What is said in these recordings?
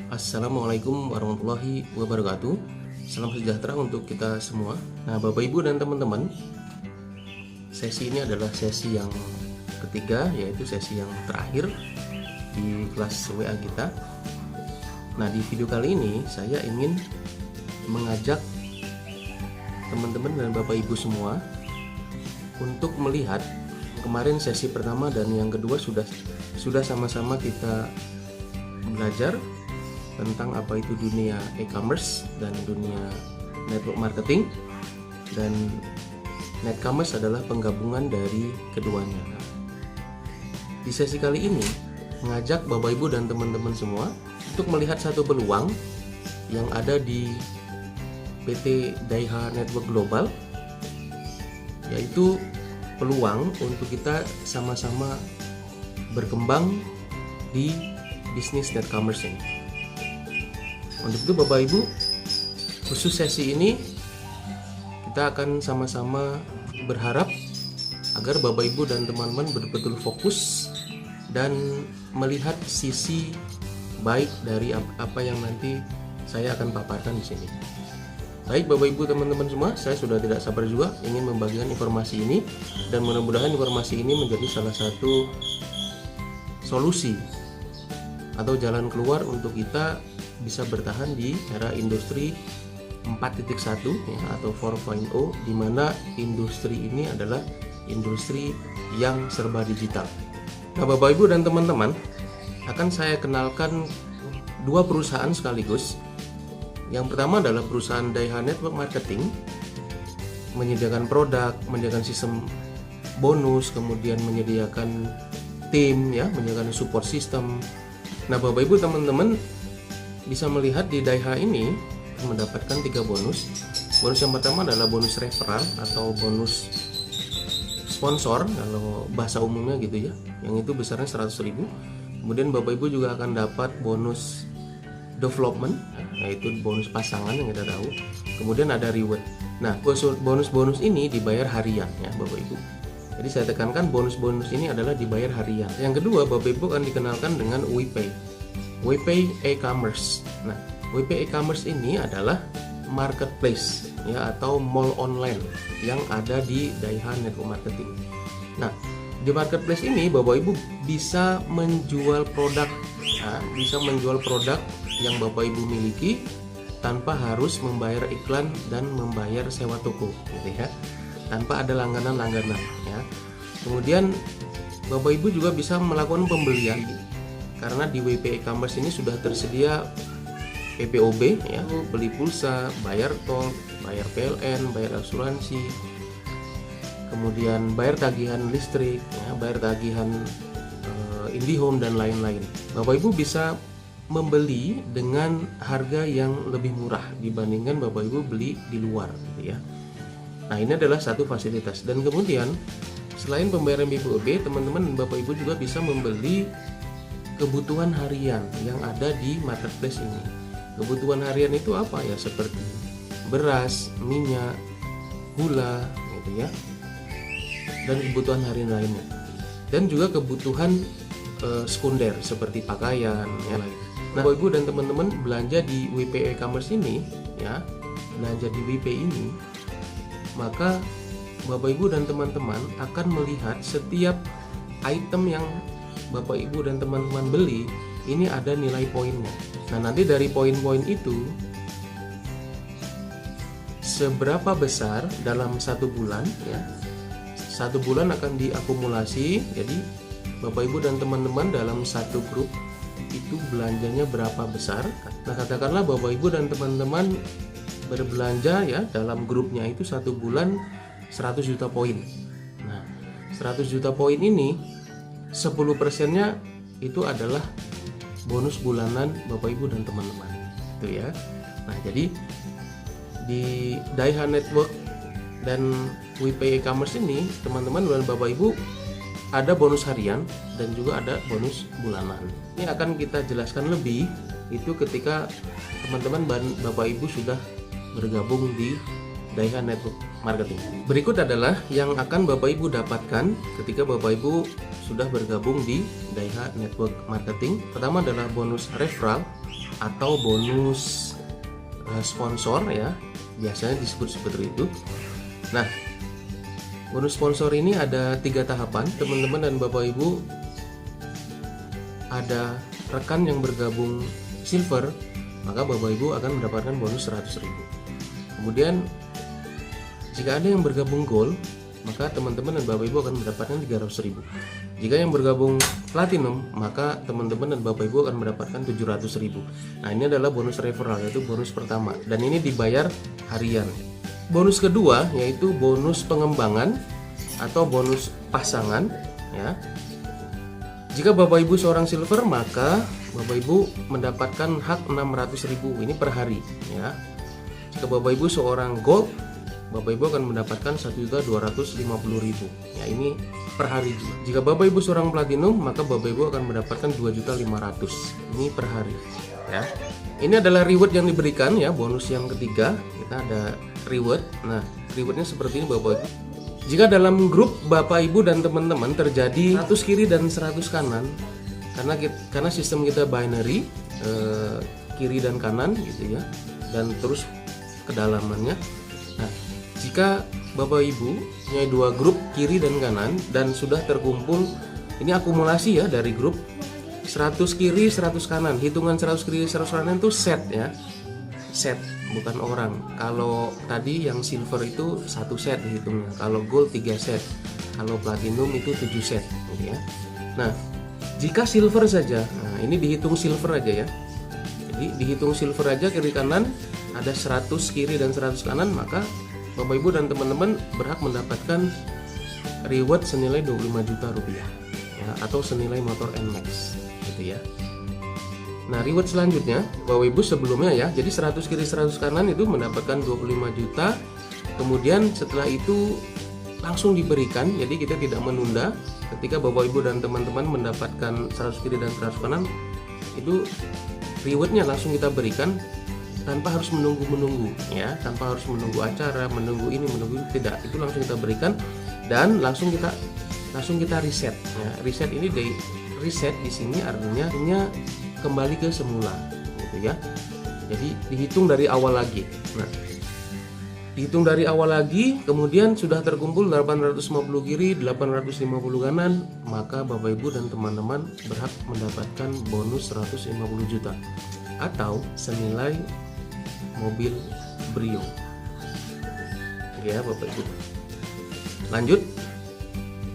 Assalamualaikum warahmatullahi wabarakatuh. Salam sejahtera untuk kita semua. Nah, Bapak Ibu dan teman-teman, sesi ini adalah sesi yang ketiga, yaitu sesi yang terakhir di kelas WA kita. Nah, di video kali ini saya ingin mengajak teman-teman dan Bapak Ibu semua untuk melihat kemarin sesi pertama dan yang kedua sudah sama-sama kita belajar tentang apa itu dunia e-commerce dan dunia network marketing, dan netcommerce adalah penggabungan dari keduanya. Di sesi kali ini mengajak Bapak Ibu dan teman-teman semua untuk melihat satu peluang yang ada di PT Daiha Network Global, yaitu peluang untuk kita sama-sama berkembang di bisnis netcommerce ini. Untuk itu Bapak Ibu, khusus sesi ini kita akan sama-sama berharap agar Bapak Ibu dan teman-teman betul-betul fokus dan melihat sisi baik dari apa yang nanti saya akan paparkan di sini. Baik Bapak Ibu teman-teman semua, saya sudah tidak sabar juga ingin membagikan informasi ini, dan mudah-mudahan informasi ini menjadi salah satu solusi atau jalan keluar untuk kita bisa bertahan di era industri 4.1 ya, atau 4.0, di mana industri ini adalah industri yang serba digital. Nah, Bapak Ibu dan teman-teman, akan saya kenalkan dua perusahaan sekaligus. Yang pertama adalah perusahaan Daiha Network Marketing, menyediakan produk, menyediakan sistem bonus, kemudian menyediakan tim ya, menyediakan support system. Nah, Bapak Ibu teman-teman bisa melihat di Daiha ini mendapatkan 3 bonus. Bonus yang pertama adalah bonus referral atau bonus sponsor kalau bahasa umumnya gitu ya, yang itu besarnya 100.000. Kemudian Bapak Ibu juga akan dapat bonus development, yaitu bonus pasangan yang kita tahu. Kemudian ada reward. Nah, bonus-bonus ini dibayar harian ya Bapak Ibu. Jadi saya tekankan bonus-bonus ini adalah dibayar harian. Yang kedua, Bapak Ibu akan dikenalkan dengan WePay e-commerce. Nah, WePay e-commerce ini adalah marketplace ya, atau mall online yang ada di Daiha Network Marketing. Nah, di marketplace ini Bapak Ibu bisa menjual produk, yang Bapak Ibu miliki tanpa harus membayar iklan dan membayar sewa toko, gitu ya, tanpa ada langganan ya. Kemudian Bapak Ibu juga bisa melakukan pembelian, karena di WePay e-commerce ini sudah tersedia PPOB ya, beli pulsa, bayar tol, bayar PLN, bayar asuransi, kemudian bayar tagihan listrik ya, bayar tagihan IndiHome dan lain-lain. Bapak Ibu bisa membeli dengan harga yang lebih murah dibandingkan Bapak Ibu beli di luar gitu ya. Nah, ini adalah satu fasilitas. Dan kemudian selain pembayaran PPOB, teman-teman dan Bapak Ibu juga bisa membeli kebutuhan harian yang ada di marketplace ini. Kebutuhan harian itu apa ya? Seperti beras, minyak, gula gitu ya, dan kebutuhan harian lainnya. Dan juga kebutuhan sekunder seperti pakaian ya. Nah, Bapak Ibu dan teman-teman belanja di WePay e-commerce ini ya, belanja di WePay ini, maka Bapak Ibu dan teman-teman akan melihat setiap item yang Bapak Ibu dan teman-teman beli ini ada nilai poinnya. Nah, nanti dari poin-poin itu seberapa besar dalam 1 bulan ya, 1 bulan akan diakumulasi. Jadi Bapak Ibu dan teman-teman dalam satu grup itu belanjanya berapa besar. Nah, katakanlah Bapak Ibu dan teman-teman berbelanja ya dalam grupnya itu 1 bulan 100 juta poin. Nah, 100 juta poin ini 10%-nya itu adalah bonus bulanan Bapak Ibu dan teman-teman itu ya. Nah, jadi di Daiha Network dan WePay e-commerce ini, teman-teman dan Bapak Ibu ada bonus harian dan juga ada bonus bulanan. Ini akan kita jelaskan lebih itu ketika teman-teman dan Bapak Ibu sudah bergabung di Daiha Network Marketing. Berikut adalah yang akan Bapak Ibu dapatkan ketika Bapak Ibu sudah bergabung di Daiha Network Marketing. Pertama adalah bonus referral atau bonus sponsor ya, biasanya disebut seperti itu. Nah, bonus sponsor ini ada 3 tahapan. Teman-teman dan Bapak Ibu, ada rekan yang bergabung silver, maka Bapak Ibu akan mendapatkan bonus 100.000. Kemudian jika ada yang bergabung gold, maka teman-teman dan Bapak Ibu akan mendapatkan 300.000. Jika yang bergabung platinum, maka teman-teman dan Bapak Ibu akan mendapatkan 700.000. Nah, ini adalah bonus referral, yaitu bonus pertama, dan ini dibayar harian. Bonus kedua yaitu bonus pengembangan atau bonus pasangan ya. Jika Bapak Ibu seorang silver, maka Bapak Ibu mendapatkan hak 600.000 ini per hari ya. Jika Bapak Ibu seorang gold, Bapak Ibu akan mendapatkan 1.250.000 ya, ini per hari. Jika Bapak Ibu seorang platinum, maka Bapak Ibu akan mendapatkan 2.500.000 ini per hari ya. Ini adalah reward yang diberikan ya, bonus yang ketiga. Kita ada reward. Nah, rewardnya seperti ini Bapak Ibu. Jika dalam grup Bapak Ibu dan teman-teman terjadi 100 kiri dan 100 kanan, karena sistem kita binary, kiri dan kanan gitu ya, dan terus kedalamannya. Nah, jika Bapak Ibu punya 2 grup kiri dan kanan dan sudah terkumpul, ini akumulasi ya dari grup 100 kiri 100 kanan. Hitungan 100 kiri 100 kanan itu set ya, set bukan orang. Kalau tadi yang silver itu 1 set dihitungnya, kalau gold 3 set, kalau platinum itu 7 set gitu ya. Nah, jika silver saja, nah ini dihitung silver aja ya, jadi dihitung silver aja kiri kanan ada 100 kiri dan 100 kanan, maka Bapak Ibu dan teman-teman berhak mendapatkan reward senilai 25 juta rupiah ya, atau senilai motor NMAX gitu ya. Nah, reward selanjutnya Bapak Ibu sebelumnya ya, jadi 100 kiri 100 kanan itu mendapatkan 25 juta. Kemudian setelah itu langsung diberikan, jadi kita tidak menunda. Ketika Bapak Ibu dan teman-teman mendapatkan 100 kiri dan 100 kanan, itu rewardnya langsung kita berikan tanpa harus menunggu ya, tanpa harus menunggu acara, menunggu ini tidak, itu langsung kita berikan dan langsung kita reset ya. Reset ini reset di sini artinya kembali ke semula gitu ya. Jadi dihitung dari awal lagi. Nah, dihitung dari awal lagi, kemudian sudah terkumpul 850 kiri 850 kanan, maka Bapak Ibu dan teman-teman berhak mendapatkan bonus 150 juta atau senilai mobil Brio ya Bapak Ibu. Lanjut,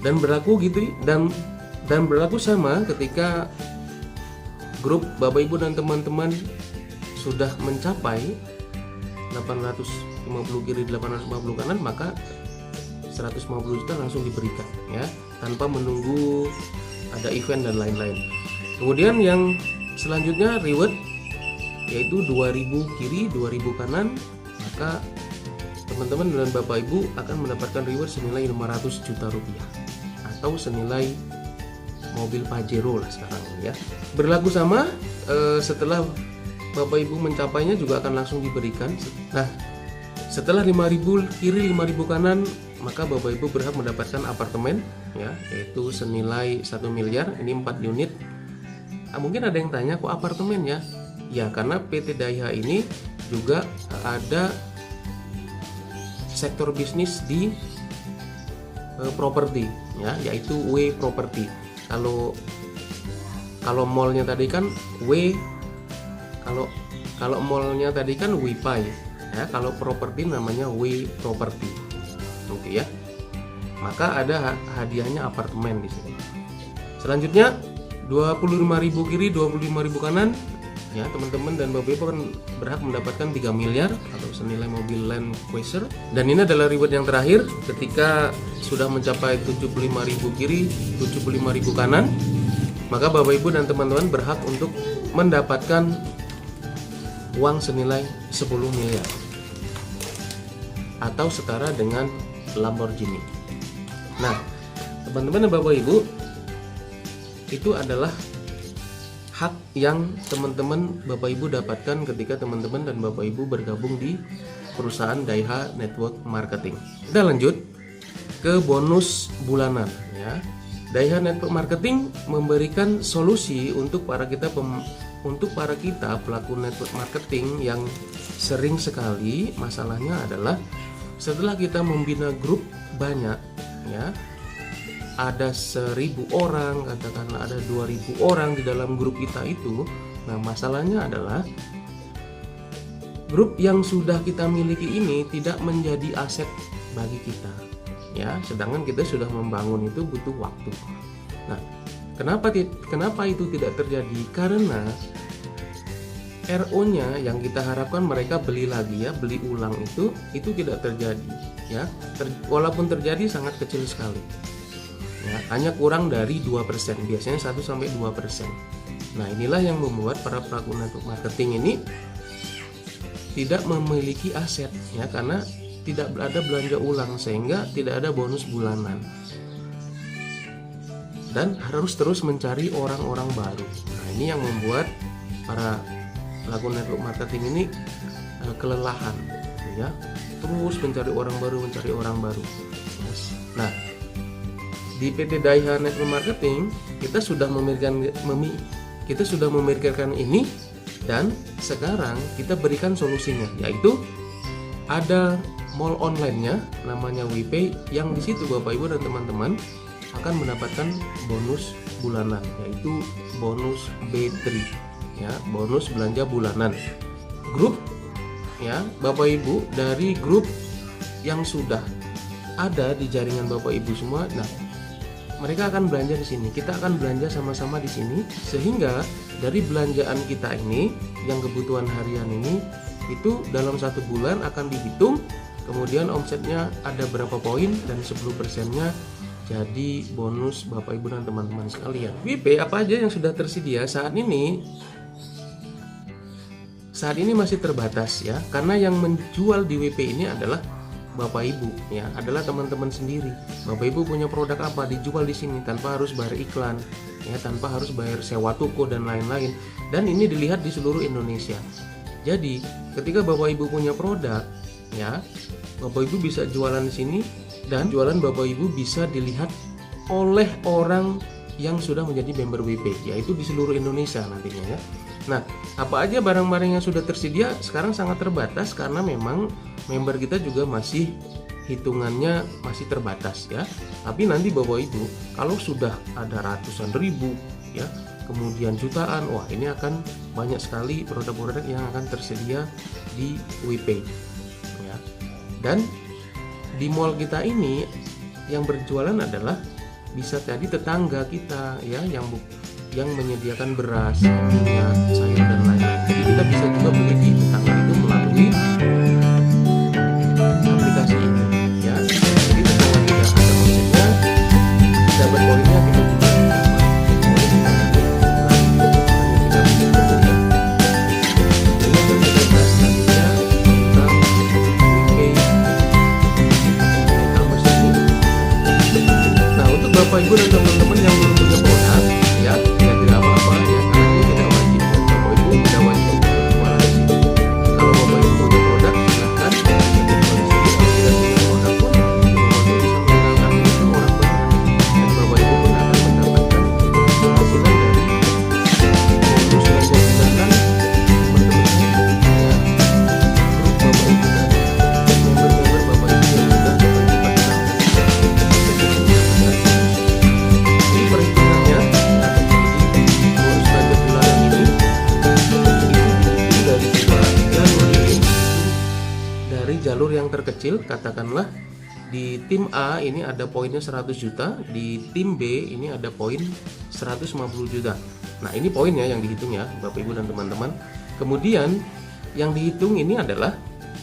dan berlaku gitu, dan berlaku sama ketika grup Bapak Ibu dan teman-teman sudah mencapai 850 kiri 850 kanan, maka 150 juta langsung diberikan ya, tanpa menunggu ada event dan lain-lain. Kemudian yang selanjutnya reward yaitu 2000 kiri 2000 kanan, maka teman-teman dan Bapak Ibu akan mendapatkan reward senilai 500 juta rupiah atau senilai mobil Pajero lah sekarang ya. Berlaku sama setelah Bapak Ibu mencapainya juga akan langsung diberikan. Nah, setelah 5000 kiri 5000 kanan, maka Bapak Ibu berhak mendapatkan apartemen ya, yaitu senilai 1 miliar, ini 4 unit. Nah, mungkin ada yang tanya kok apartemen ya? Ya, karena PT Daiha ini juga ada sektor bisnis di properti ya, yaitu W Property. Kalau mallnya tadi kan W, kalau mallnya tadi kan Wipai ya, kalau properti namanya W Property gitu ya. Maka ada hadiahnya apartemen di sini. Selanjutnya 25.000 kiri 25.000 kanan ya, teman-teman dan Bapak Ibu akan berhak mendapatkan 3 miliar atau senilai mobil Land Cruiser. Dan ini adalah reward yang terakhir ketika sudah mencapai 75.000 kiri 75.000 kanan, maka Bapak Ibu dan teman-teman berhak untuk mendapatkan uang senilai 10 miliar atau setara dengan Lamborghini. Nah, teman-teman dan Bapak Ibu, itu adalah hak yang teman-teman Bapak Ibu dapatkan ketika teman-teman dan Bapak Ibu bergabung di perusahaan Daiha Network Marketing. Kita lanjut ke bonus bulanan ya. Daiha Network Marketing memberikan solusi untuk para kita untuk para kita pelaku network marketing yang sering sekali masalahnya adalah setelah kita membina grup banyak, ya, ada 1.000 orang, katakanlah ada 2.000 orang di dalam grup kita itu. Nah, masalahnya adalah grup yang sudah kita miliki ini tidak menjadi aset bagi kita, ya, sedangkan kita sudah membangun itu butuh waktu. Nah, kenapa itu tidak terjadi? Karena RO-nya yang kita harapkan mereka beli lagi, ya, beli ulang itu tidak terjadi, ya. Walaupun terjadi sangat kecil sekali, ya, hanya kurang dari 2%, biasanya 1-2%. Nah, inilah yang membuat para pelaku network marketing ini tidak memiliki aset, ya, karena tidak ada belanja ulang sehingga tidak ada bonus bulanan dan harus terus mencari orang-orang baru. Nah, ini yang membuat para pelaku network marketing ini kelelahan, ya, terus mencari orang baru. Nah, di PT Daiha Network Marketing kita sudah memikirkan ini, dan sekarang kita berikan solusinya, yaitu ada mall online-nya namanya WePay, yang di situ Bapak Ibu dan teman-teman akan mendapatkan bonus bulanan, yaitu bonus B3, ya, bonus belanja bulanan. Grup, ya, Bapak Ibu dari grup yang sudah ada di jaringan Bapak Ibu semua, nah, mereka akan belanja di sini. Kita akan belanja sama-sama di sini, sehingga dari belanjaan kita ini yang kebutuhan harian ini itu dalam 1 bulan akan dihitung, kemudian omsetnya ada berapa poin dan 10%-nya jadi bonus Bapak Ibu dan teman-teman sekalian. WePay apa aja yang sudah tersedia saat ini masih terbatas, ya, karena yang menjual di WePay ini adalah Bapak Ibu, ya, adalah teman-teman sendiri. Bapak Ibu punya produk apa, dijual di sini tanpa harus bayar iklan, ya, tanpa harus bayar sewa toko dan lain-lain. Dan ini dilihat di seluruh Indonesia. Jadi ketika Bapak Ibu punya produk, ya, Bapak Ibu bisa jualan di sini, dan jualan Bapak Ibu bisa dilihat oleh orang yang sudah menjadi member WePay, yaitu di seluruh Indonesia nantinya, ya. Nah, apa aja barang-barang yang sudah tersedia sekarang sangat terbatas karena memang member kita juga masih hitungannya masih terbatas, ya. Tapi nanti Bapak Ibu kalau sudah ada ratusan ribu, ya, kemudian jutaan, wah, ini akan banyak sekali produk-produk yang akan tersedia di WePay, ya. Dan di mall kita ini yang berjualan adalah bisa tadi tetangga kita, ya, yang menyediakan beras, minyak, sayur dan lain-lain. Jadi kita bisa juga beli di tetangga itu melalui aplikasi ini, ya. Jadi tetangga kita ada omsetnya, dapat poinnya, kita juga Bapak Ibu dan teman-teman yang belum punya produk, ya, tidak apa-apa, ya, karena ini tidak wajib. Bapak Ibu tidak wajib untuk berjualan di sini. Kalau Bapak Ibu punya produk, silahkan jual di sini. Kalau tidak punya produk pun, Bapak Ibu bisa mengenalkan ke orang baru, dan Bapak Ibu pun akan mendapatkan penghasilan dari bonus belanja bulanan teman-teman, ya, grup Bapak Ibu dan member-member Bapak Ibu yang sudah terlibat dalam perhitungannya. Bonus belanja bulanan ini itu dihitung dari dua jalur ini. Dari jalur yang terkecil, katakanlah di tim A ini ada poinnya 100 juta, di tim B ini ada poin 150 juta. Nah, ini poinnya yang dihitung, ya, Bapak Ibu dan teman-teman. Kemudian yang dihitung ini adalah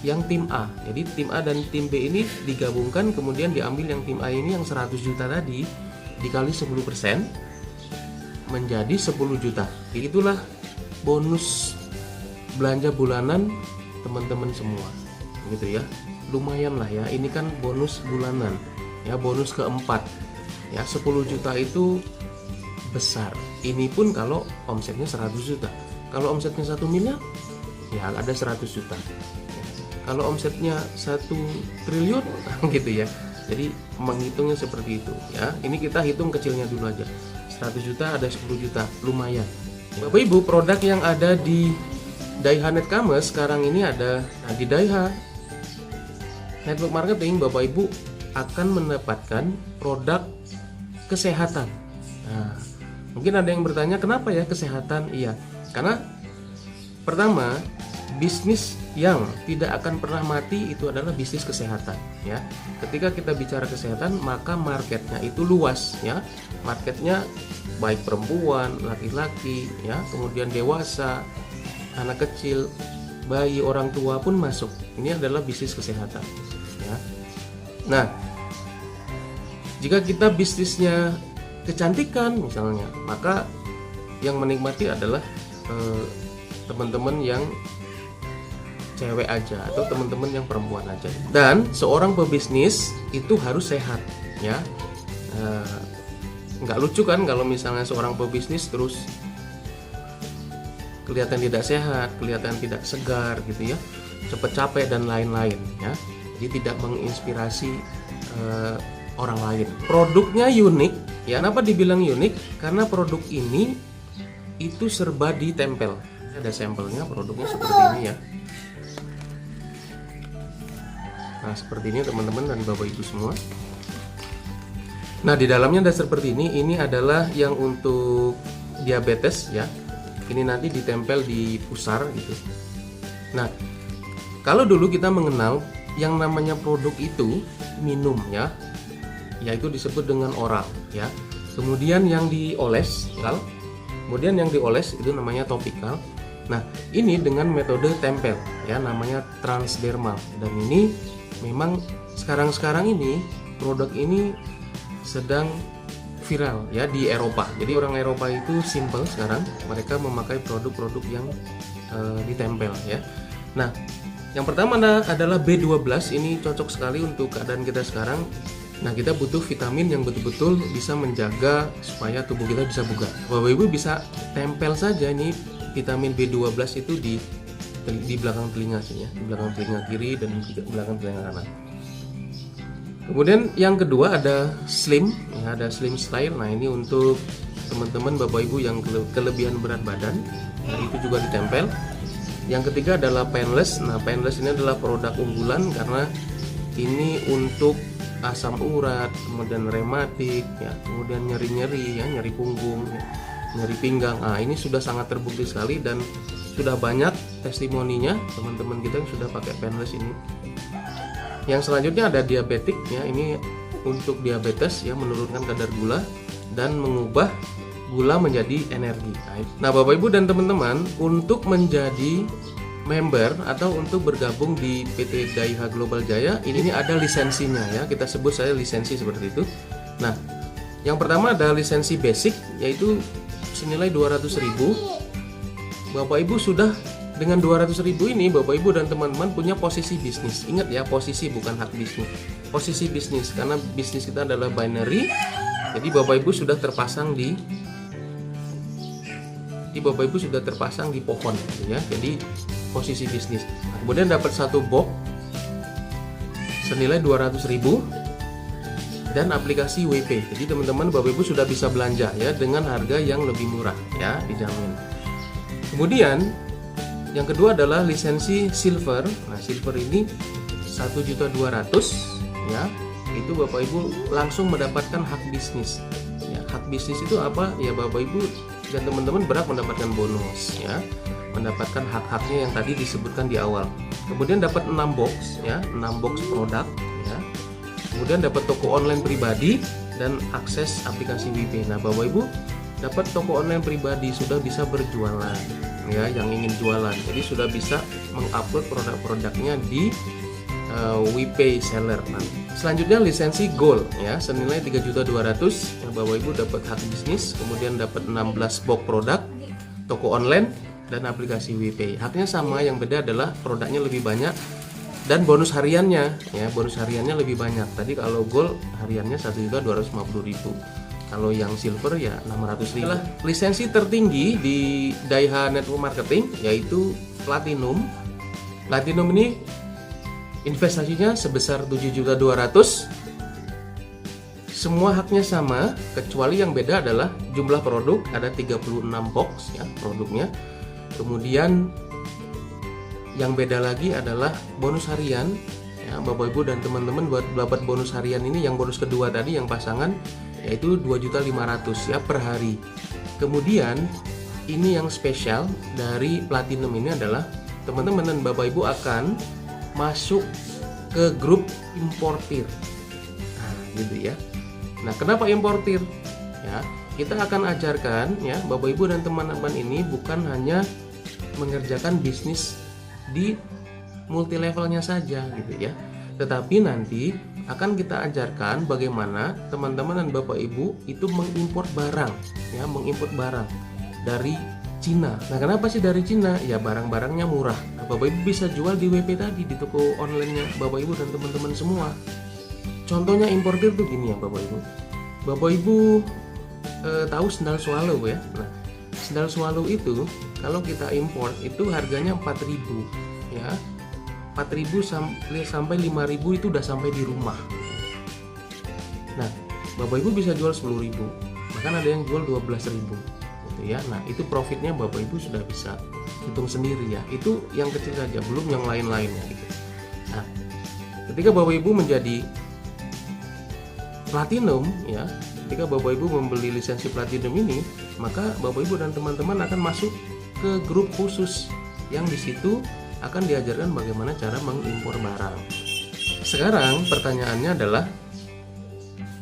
yang tim A. Jadi tim A dan tim B ini digabungkan, kemudian diambil yang tim A ini yang 100 juta tadi dikali 10% menjadi 10 juta. Itulah bonus belanja bulanan teman-teman semua, gitu, ya. Lumayan lah, ya, ini kan bonus bulanan, ya, bonus keempat, ya. 10 juta itu besar. Ini pun kalau omsetnya 100 juta. Kalau omsetnya 1 miliar, ya, ada 100 juta. Kalau omsetnya 1 triliun gitu, ya. Jadi menghitungnya seperti itu, ya. Ini kita hitung kecilnya dulu aja. 100 juta ada 10 juta, lumayan, Bapak Ibu, produk yang ada di Daiha Netcommerce sekarang ini ada di Daiha Network Marketing. Bapak Ibu akan mendapatkan produk kesehatan. Nah, mungkin ada yang bertanya, kenapa ya kesehatan? Iya, karena pertama, bisnis yang tidak akan pernah mati itu adalah bisnis kesehatan, ya. Ketika kita bicara kesehatan, maka marketnya itu luas, ya. Marketnya baik perempuan, laki-laki, ya, kemudian dewasa, anak kecil, bayi, orang tua pun masuk. Ini adalah bisnis kesehatan, ya. Nah, jika kita bisnisnya kecantikan misalnya, maka yang menikmati adalah teman-teman yang cewek aja atau teman-teman yang perempuan aja. Dan seorang pebisnis itu harus sehat, ya. Nggak lucu kan kalau misalnya seorang pebisnis terus kelihatan tidak sehat, kelihatan tidak segar gitu ya, cepat capek dan lain-lain, ya. Jadi tidak menginspirasi orang lain. Produknya unik, ya. Kenapa dibilang unik? Karena produk ini itu serba ditempel. Ada sampelnya, produknya seperti ini, ya. Nah, seperti ini teman-teman dan Bapak Ibu semua. Nah, di dalamnya ada seperti ini. Ini adalah yang untuk diabetes, ya. Ini nanti ditempel di pusar gitu. Nah, kalau dulu kita mengenal yang namanya produk itu minum, ya, yaitu disebut dengan oral, ya. Kemudian yang dioles, kemudian yang dioles itu namanya topikal. Nah, ini dengan metode tempel, ya, namanya transdermal. Dan ini memang sekarang ini produk ini sedang viral, ya, di Eropa. Jadi orang Eropa itu simple sekarang, mereka memakai produk-produk yang ditempel, ya. Nah, yang pertama adalah B12. Ini cocok sekali untuk keadaan kita sekarang. Nah, kita butuh vitamin yang betul-betul bisa menjaga supaya tubuh kita bisa bugar. Bapak Ibu bisa tempel saja nih vitamin B12 itu di belakang telinga sini, ya, di belakang telinga kiri dan di belakang telinga kanan. Kemudian yang kedua ada slim, ya, ada slim style. Nah, ini untuk teman-teman Bapak Ibu yang kelebihan berat badan, nah, itu juga ditempel. Yang ketiga adalah painless. Nah, painless ini adalah produk unggulan karena ini untuk asam urat, kemudian rematik, ya, kemudian nyeri-nyeri, ya, nyeri punggung, ya, nyeri pinggang. Nah, ini sudah sangat terbukti sekali dan sudah banyak testimoninya teman-teman kita yang sudah pakai painless ini. Yang selanjutnya ada diabetik, ya, ini untuk diabetes, ya, menurunkan kadar gula dan mengubah gula menjadi energi. Nah, Bapak Ibu dan teman-teman, untuk menjadi member atau untuk bergabung di PT Daiha Global Jaya, ini ada lisensinya, ya, kita sebut saya lisensi seperti itu. Nah, yang pertama ada lisensi basic, yaitu senilai 200.000. Bapak Ibu sudah dengan 200.000 ini, Bapak Ibu dan teman-teman punya posisi bisnis. Ingat ya, posisi bukan hak bisnis. Posisi bisnis, karena bisnis kita adalah binary. Jadi Bapak Ibu sudah terpasang di Bapak Ibu sudah terpasang di pohon, ya. Jadi posisi bisnis. Nah, kemudian dapat satu box senilai 200.000 dan aplikasi WP. Jadi teman-teman Bapak Ibu sudah bisa belanja, ya, dengan harga yang lebih murah, ya, dijamin. Kemudian yang kedua adalah lisensi silver. Nah, silver ini 1.200.000, ya. Itu Bapak Ibu langsung mendapatkan hak bisnis. Ya, hak bisnis itu apa? Ya, Bapak Ibu dan teman-teman berhak mendapatkan bonus, ya. Mendapatkan hak-haknya yang tadi disebutkan di awal. Kemudian dapat 6 box, ya, 6 box produk, ya. Kemudian dapat toko online pribadi dan akses aplikasi WP. Nah, Bapak Ibu dapat toko online pribadi, sudah bisa berjualan, ya, yang ingin jualan. Jadi sudah bisa mengupload produk-produknya di WePay seller. Nah, selanjutnya lisensi Gold, ya, senilai 3.200.000. Ya, Bapak Ibu dapat hak bisnis, kemudian dapat 16 box produk, toko online dan aplikasi WePay. Haknya sama, yang beda adalah produknya lebih banyak dan bonus hariannya, ya, bonus hariannya lebih banyak. Tadi kalau Gold hariannya 1.250.000. Kalau yang silver ya 600.000. Lisensi tertinggi di Daiha Network Marketing yaitu Platinum. Platinum ini investasinya sebesar 7.200.000. semua haknya sama, kecuali yang beda adalah jumlah produk, ada 36 box ya produknya. Kemudian yang beda lagi adalah bonus harian ya, Bapak Ibu dan teman-teman, buat dapat bonus harian ini, yang bonus kedua tadi yang pasangan, yaitu 2.500.000 ya per hari. Kemudian ini yang spesial dari Platinum ini adalah teman-teman dan Bapak Ibu akan masuk ke grup importir. Nah, gitu ya. Nah, kenapa importir? Ya, kita akan ajarkan ya Bapak Ibu dan teman-teman ini bukan hanya mengerjakan bisnis di multi levelnya saja gitu ya. Tetapi nanti akan kita ajarkan bagaimana teman-teman dan Bapak Ibu itu mengimpor barang ya, mengimpor barang dari Cina. Nah, kenapa sih dari Cina? Ya barang-barangnya murah. Nah, Bapak Ibu bisa jual di WP tadi, di toko online-nya Bapak Ibu dan teman-teman semua. Contohnya importir tuh gini ya Bapak Ibu. Bapak Ibu tahu sendal swallow ya. Nah, sendal swallow itu kalau kita import itu harganya 4.000 ya. 4.000 sampai 5.000 itu udah sampai di rumah. Nah, Bapak Ibu bisa jual 10.000. Bahkan ada yang jual 12.000 gitu ya. Nah, itu profitnya Bapak Ibu sudah bisa hitung sendiri ya. Itu yang kecil saja, belum yang lain-lainnya gitu. Nah, ketika Bapak Ibu menjadi Platinum ya, ketika Bapak Ibu membeli lisensi Platinum ini, maka Bapak Ibu dan teman-teman akan masuk ke grup khusus yang di situ akan diajarkan bagaimana cara mengimpor barang. Sekarang pertanyaannya adalah,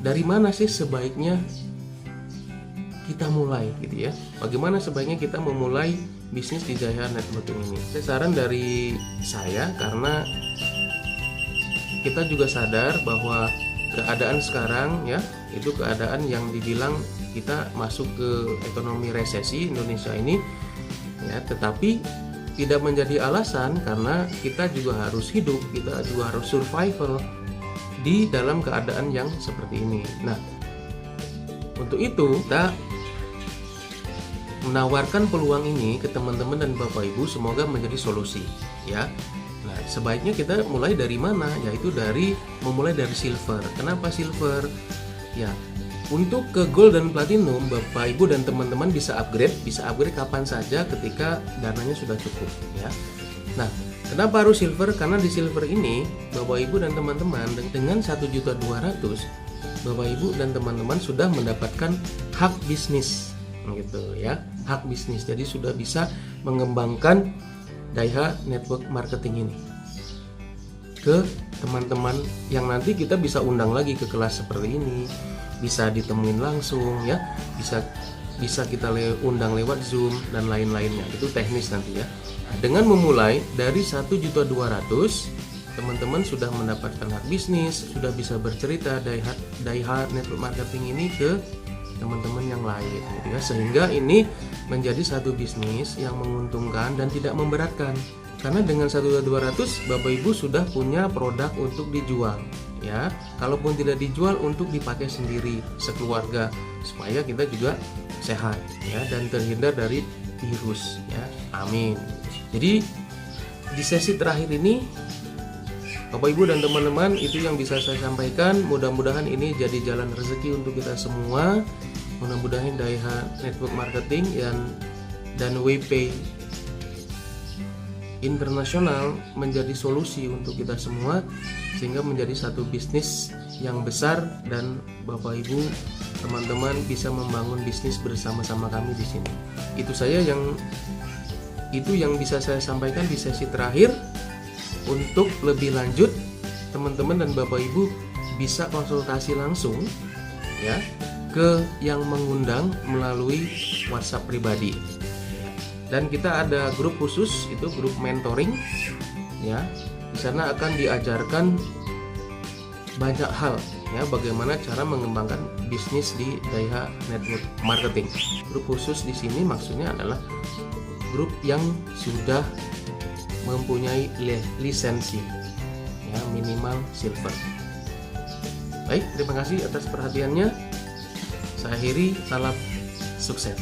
dari mana sih sebaiknya kita mulai gitu ya? Bagaimana sebaiknya kita memulai bisnis di Jaya Networking ini? Saran dari saya, karena kita juga sadar bahwa keadaan sekarang ya, itu keadaan yang dibilang kita masuk ke ekonomi resesi Indonesia ini ya, tetapi tidak menjadi alasan, karena kita juga harus hidup, kita juga harus survival di dalam keadaan yang seperti ini. Nah, untuk itu kita menawarkan peluang ini ke teman-teman dan Bapak Ibu, semoga menjadi solusi ya. Nah, sebaiknya kita mulai dari mana? Yaitu memulai dari silver. Kenapa silver? Ya, untuk ke gold dan platinum, Bapak Ibu dan teman-teman bisa upgrade kapan saja ketika dananya sudah cukup ya. Nah, kenapa harus silver? Karena di silver ini Bapak Ibu dan teman-teman dengan 1.200.000 Bapak Ibu dan teman-teman sudah mendapatkan hak bisnis gitu ya. Hak bisnis. Jadi sudah bisa mengembangkan Daiha Network Marketing ini ke teman-teman yang nanti kita bisa undang lagi ke kelas seperti ini, bisa ditemuin langsung ya, bisa kita undang lewat Zoom dan lain-lainnya. Itu teknis nanti ya. Nah, dengan memulai dari 1.200.000 teman-teman sudah mendapatkan hak bisnis, sudah bisa bercerita Daiha Network Marketing ini ke teman-teman yang lain gitu ya, sehingga ini menjadi satu bisnis yang menguntungkan dan tidak memberatkan. Karena dengan 1.200 Bapak Ibu sudah punya produk untuk dijual ya. Kalaupun tidak dijual, untuk dipakai sendiri sekeluarga, supaya kita juga sehat ya dan terhindar dari virus ya. Amin. Jadi di sesi terakhir ini Bapak Ibu dan teman-teman, itu yang bisa saya sampaikan. Mudah-mudahan ini jadi jalan rezeki untuk kita semua. Mudah-mudahan Daiha Network Marketing dan WP internasional menjadi solusi untuk kita semua, sehingga menjadi satu bisnis yang besar, dan Bapak Ibu teman-teman bisa membangun bisnis bersama-sama kami di sini. Itu yang bisa saya sampaikan di sesi terakhir. Untuk lebih lanjut, teman-teman dan Bapak Ibu bisa konsultasi langsung ya ke yang mengundang melalui WhatsApp pribadi. Dan kita ada grup khusus, itu grup mentoring ya. Di sana akan diajarkan banyak hal ya, bagaimana cara mengembangkan bisnis di Daiha Network Marketing. Grup khusus di sini maksudnya adalah grup yang sudah mempunyai lisensi ya, minimal silver. Baik, terima kasih atas perhatiannya. Saya akhiri, salam sukses.